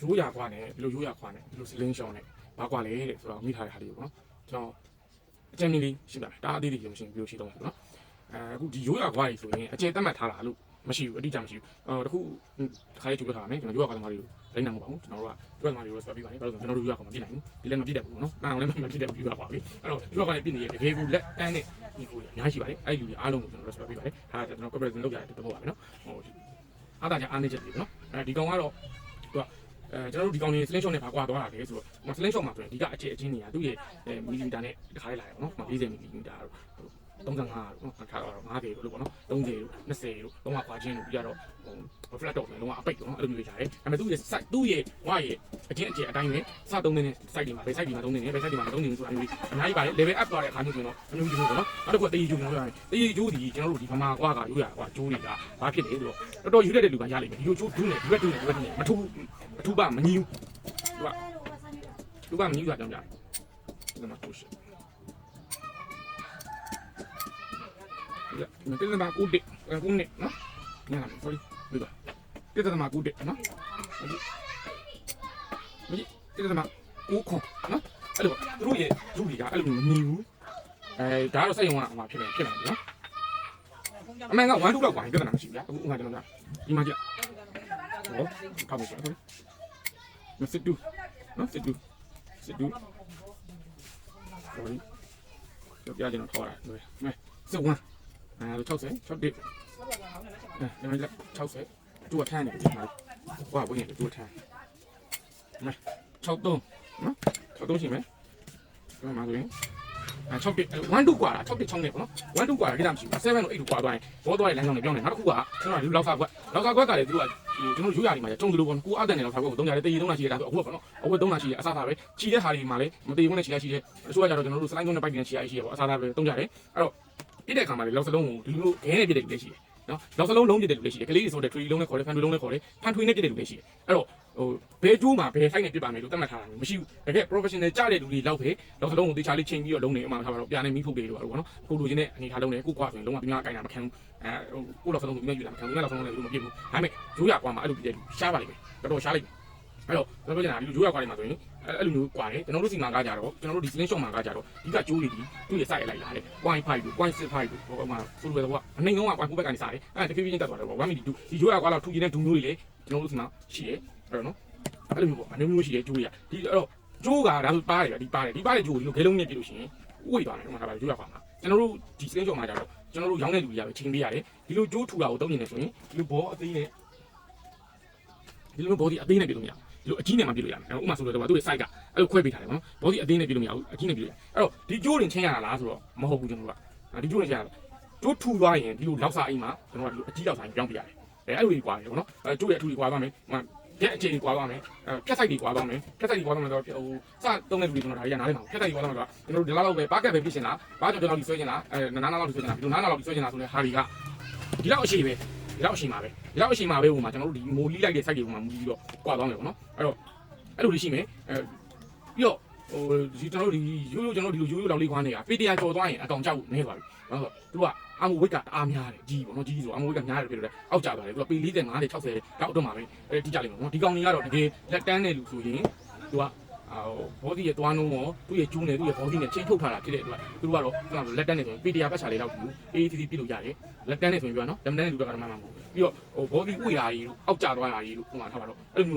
ရိုးရာကွာနဲ့ဒီလိုရိုးရာကွာနဲ့ဒီလိုစလင်းရှောင်းနဲ့ဘာကွာလဲတဲ့ဆိုတော့မိထားတဲ့ဟာလေးကိုနော်ကျွန်တော်အကျဉ်းလေးရှိပါတယ်ဒါအသေးသေးရုံရှင်ပြီးလို့ရှိတော့နော်အခုဒီရိုးရာကွာကြီးဆိုရင်အကျဉ်းသတ်မှတ်ထားတာလို့မရှိဘူးအတိအကျမရှိဘူးတခုခါလေးကြိုးပြထားတာနဲ့ကျွန်တော်ရိုးရာကွာသမားတွေကိုလိမ့်နိုင်မှာပါဘူးကျွန်တော်တို့ကရိုးရာသမားတွေကိုဆွဲပြီးပါတယ်ဘာလို့ဆိုကျွန်တော်တို့ရိုးရာကွာမပြည့်နိုင်ဘူးဒီလည်းမပြည့်တတ်ဘူးနော်နားအောင်လည်းမပြည့်တတ်ဘူးရိုးရာကွာပြီအဲ့တော့ရိုးရာကွာနဲ့ပြည့်နေရတကယ်ကိုလက်တန်းနဲ့ဒီကိုအများကြီးရှိပါတယ်အဲ့ဒီလူတွေအားလုံးကိုကျွန်တော်တို့ဆွဲပြီးပါတယ်ဒါကျွန်တော် comparison လုပ်ကြတဲ့သဘောပါပဲနော်အားသာကြအားနေချက်တွေပေါ့နော်ဒီကောင်ကတော့သူကကျွန်တော်တို့ဒီကောင်နေ sling shot နဲ့ပါကွာသွားတာလေဆိုတော့ sling shot မှာဆိုရင်ဒီကအကျဉ်းနေရသူ့ရဲ့မီလီမီတာနဲ့တခါလေးလာရပါတော့40မီလီမီတာတော့35တော့နော်ထားတော့50လို့ပေါ့နော်30လို့20လို့လုံးဝခွာချင်းလို့ပြရတော့flat top နဲ့လုံးဝအပိတ်တော့အဲ့လိုမျိုးရတယ်ဒါပေမဲ့သူ့ရဲ့ site သူ့ရဲ့ဝါရဲ့အကျဉ်းအတိုင်းပဲစသုံးနေတဲ့ site တွေမှာဘယ် site တွေမှာသုံးနေတယ်ဘယ် site တွေမှာမသုံးနေဘူးဆိုတာမျိုးအများကြီးပါတယ် level up သွားတဲ့အခါမျိုးဆိုတော့အမျိုးမျိုးပေါ့နော်နောက်တစ်ခုကတေးကျိုးမျိုးရတယ်တေးကျိုးဒီကျွန်တော်တို့ဒီဗမာကွာကရိုးရကွာကျိုးတွေကဘာဖြစ်လဲဆိုတော့တော်တော်ယူတဲ့လူကရလိမ့်မယ်ဒီလိုကျိုးဒူးနဲ့ဒီဘက်ဒူးနဲ့ဒီဘက်နဲ့မထူးပါမငြီးဘူးလူကမငြီးတာကြောင့်ကြာဒီမှာတိုးရှင်းဒီတက်မှာကူတက်ကူနဲ့နော်ညာ sorry ဒီပါတက်မှာကူတက်နော်မကြီးတက်မှာကူခွန်နော်အဲ့လိုသူတို့ရဲ့လူတွေကအဲ့လိုမနေဘူးဒါတော့စိတ်ဝင်အောင်ဖြစ်နေနော်အမှန်က1 2လောက်ပါရင်တက်တာမရှိဘူးဗျာအခုဥမာကျွန်တော်ဒီမှာကြည့်ဟောကောက်ပြီဆိုမစစ်တူနော်စစ်တူsorry ကြောက်ပြကျွန်တော်ထောက်ရတယ်မဲစစ်160ဒီမှာ60တူထမ်းနေဒီမှာဟောဘယ်နဲ့တူထမ်းမဲ63နော်63ရှိမယ်ဒီမှာဆိုရင်6ပြ1 2กว่าလား6ပြ6နဲ့ပေါ့နော်1 2กว่าကိစ္စမရှိဘူး7လို့8လို့กว่าသွားရင်ဘောသွားတဲ့လမ်းကြောင်းတွေပြောင်းနေနောက်တစ်ခုကကျွန်တော်လူလောက်စားကွက်ကလည်းသူကကျွန်တော်ရိုးရာတွေမှာကျုံစလို့ပေါ့ကိုအပ်တဲ့နေလောက်စားကွက်ကို300တဲ့300ရှိတယ်ဒါဆိုအခုပေါ့နော်အခု300ရှိတယ်အစားသားပဲချီတဲ့ဟာတွေမှာလည်းမတည်ဘူးနဲ့ချီရရှိတယ်အချို့ကကြတော့ကျွန်တော်တို့စလိုင်းကုန်းနဲ့ပိုက်ပြီးချီရရှိတယ်ပေါ့အစားသားပဲ300တယ်အဲ့တော့ပြတဲ့ခါမှာလေလောက်စလုံးကိုဒီလိုခဲနဲ့ပြတဲ့လူတွေရှိတယ်နော်လောက်စလုံးလုံးပြတဲ့လူတွေရှိတယ်ကလေးတွေဆိုတဲ့ tree လုံးနဲ့ခေါ်တယ်ဖန်ထွေးလုံးနဲ့ခေါ်တယ်ဖန်ထွေးနဲ့ပြတဲ့လူတွေရှိတယ်အဲ့တော့ဘဲကျိုးမှာဘဲဆိုင်နဲ့ပြပါမယ်လို့သတ်မှတ်ထားတာမရှိဘူးတကယ် professional ကြားတဲ့လူတွေလောက်ပဲလောက်စလုံးကိုတေချာလေးချိန်ပြီးတော့လုံးနေအမှထားပါတော့ပြာနေမိဖုတ်တွေလို့ပေါ့နော်ကိုလူချင်းနဲ့အနေထားလုံးနေကိုကွာဆိုရင်လုံးဝပြင်းကင်တာမခံဘူးကိုလောက်စလုံးကိုပြင်းယူတာမခံဘူးလောက်စလုံးလည်းမပြည့်ဘူးဒါပေမဲ့ရိုးရကွာမှာအဲ့လိုပြတဲ့လူရှားပါလိမ့်မယ်တော်တော်ရှားလိမ့်မယ်အဲ့တော့ကျွန်တော်ပြောချင်တာဒီရိုးရကွာတွေမှာဆိုရင်အဲ့လိုမျိုးကွာတယ်ကျွန်တော်တို့စီမှာကကြတော့ကျွန်တော်တို့ဒီ sling shot မှာကကြတော့ဒီကကျိုးတွေဒီသူ့ရဲ့ site လိုက်လာတယ် 0.5 လို့ 0.65 လို့ဟိုမှာဆိုလိုတော့အနှိမ်လုံးက 0.5 ဘက်ကနေစားတယ်အဲ့ဒါတဖြည်းဖြည်းချင်းတက်သွားတယ်ပေါ့1 minute ဒီရိုးရကွာလောက်ထူကျင်တဲ့ဒူမျိုးတွေလေကျွန်တော်တို့စီမှာရှိတယ်အဲ့တော့နော်အဲ့လိုမျိုးပေါ့အမျိုးမျိုးရှိတယ်ကျိုးတွေကဒီအဲ့တော့ကျိုးကဒါဆိုပါတယ်ဒီပါတယ်ကျိုးကိုဒီလိုခဲလုံးနဲ့ပြလို့ရှိရင်ဥဝိသွားတယ်ဟိုမှာဒါပဲရိုးရကွာမှာကျွန်တော်တို့ဒီ sling shot မှာကြတော့ကျွန်တော်တို့ရောင်းတဲ့လူတွေကပဲချိန်ပေးရတယ်ဒီလိုကျိုးထူတာကိုတုံးနေတယ်ဆိုရင်ဒီလိုဘောအသေးနဲ့ဒီလိုဘောဒီအသေးနဲ့ပြလို့မရဘူးဒီလိုအကြီးနဲ့မှပြလို့ရတယ်ဥပမာဆိုတော့သူ့ရဲ့ site ကအဲ့လိုခွဲပေးထားတယ်နော်ဘောဒီအသေးနဲ့ပြလို့မရဘူးအကြီးနဲ့ပြလို့ရအဲ့တော့ဒီကျိုးတင်ချင်းရတာလားဆိုတော့မဟုတ်ဘူးကျွန်တော်တို့ကဒီကျိုးတင်ချင်းရတာကျိုးထူသွားရင်ဒီလိုလောက်စားအိမ်မှာကျွန်တော်တို့အကြီးလောက်စားရင်ပြောင်းပြရတယ်အဲ့လိုကြီးကွာတယ်နော်ကျိုးရဲ့အထူကြီးကွာသွားမယ်ပြက်အခြေကြီးကွာသွားမယ်ပြက်ဆိုင်ကြီးကွာသွားမယ်ပြက်ဆိုင်ကြီးကွာသွားမယ်ဆိုတော့ဟိုစတုံးတဲ့လူတွေကျွန်တော်ဒါကြီးကနားလည်မှာပြက်ဆိုင်ကြီးကွာသွားမယ်ဆိုတော့ကျွန်တော်တို့ဒီလောက်ပဲပါကက်ပဲပြစ်ရှင်လားဘာကြောင့်ကျွန်တော်ဒီဆွဲရှင်လားနားလောက်ဒီဆွဲရှင်လားဒီလိုနားလောက်ဒီဆွဲရှင်လားဆိုတဲ့ဟာတွေကဒီလောက်အရှိပဲဒီလောက်အရှိမှာပဲဟိုမှာကျွန်တော်တို့ဒီမိုလီလိုက်တဲ့ site တွေဟိုမှာမူပြီးတော့ကွာသွားမယ်ပေါ့နော်အဲ့တော့အဲ့လိုလေးရှိမယ်ပြီးတော့ဟိုဒီကျွန်တော်တို့ဒီရိုးကျွန်တော်ဒီလိုရိုးလောက်လေးခွာနေတာပေတရာကျော်သွားရင်အကောင်ကြောက်နေသွားပြီဘာလို့ဆိုတော့သူကအမဝိတ်ကတအားများတယ်ကြီးပေါ့နော်ကြီးဆိုအမဝိတ်ကများတယ်ဖြစ်လို့လေအောက်ကျသွားတယ်သူကပေ45 60လောက်တော့မှာပဲတိကျလိမ့်မယ်နော်ဒီကောင်ကြီးကတော့တကယ်လက်တန်းတဲ့လူဆိုရင်သူကဘောဒီရဲ့တွားနှုံးရောသူ့ရဲ့ကျူးနဲ့သူ့ရဲ့ဘောဒီနဲ့ချိန်ထုတ်ထားတာဖြစ်တဲ့အတွက်သူတို့ကတော့လက်တန်းနေဆိုရင်ပေတရာပတ်ချာလေးလောက်ပြီးအေးတီတီပြလို့ရတယ်လက်တန်းနေဆိုရင်ပြောနော်လက်တန်းတဲ့လူကတော့မှမဟုတ်ဘူးပြီးတော့ဘောဒီဥရာကြီးလို့အောက်ကျသွားတာကြီးလို့ဟိုမှာထားပါတော့အဲ့လို